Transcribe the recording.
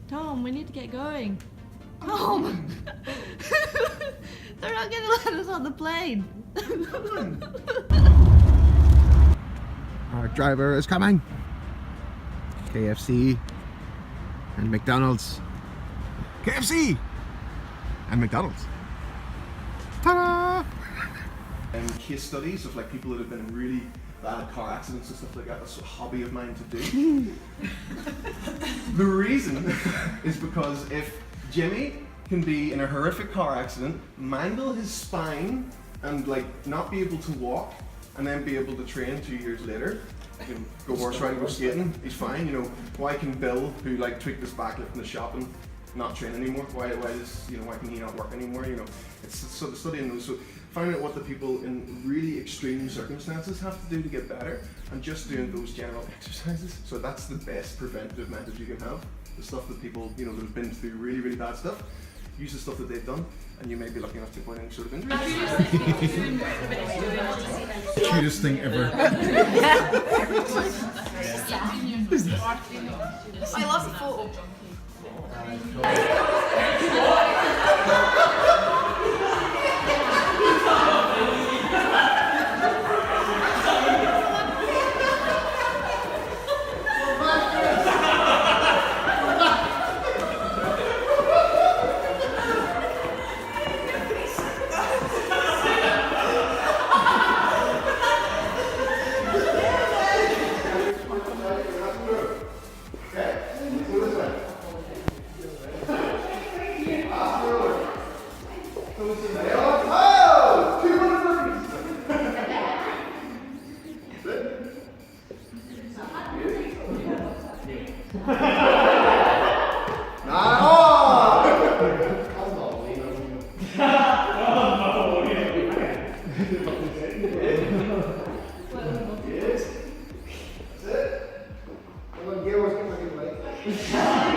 Tom, we need to get going. Tom! They're not going to let us on the plane. Our driver is coming. KFC and McDonald's. KFC and McDonald's. Ta-da! And case studies of like people that have been in really bad car accidents and stuff like that. That's a hobby of mine to do. The reason is because if Jimmy can be in a horrific car accident, mangle his spine and like not be able to walk, and then be able to train 2 years later, you know, go horse riding, go skating, he's fine. You know, why can Bill, who like tweaked his back lifting the shop and not train anymore? Why can he not work anymore? You know, it's sort of studying those. So finding out what the people in really extreme circumstances have to do to get better, and just doing those general exercises. So that's the best preventative method you can have. The stuff that people, you know, that have been through really, really bad stuff, use the stuff that they've done, and you may be lucky enough to avoid any sort of injury. Cutest thing ever. I love the photo. That's it.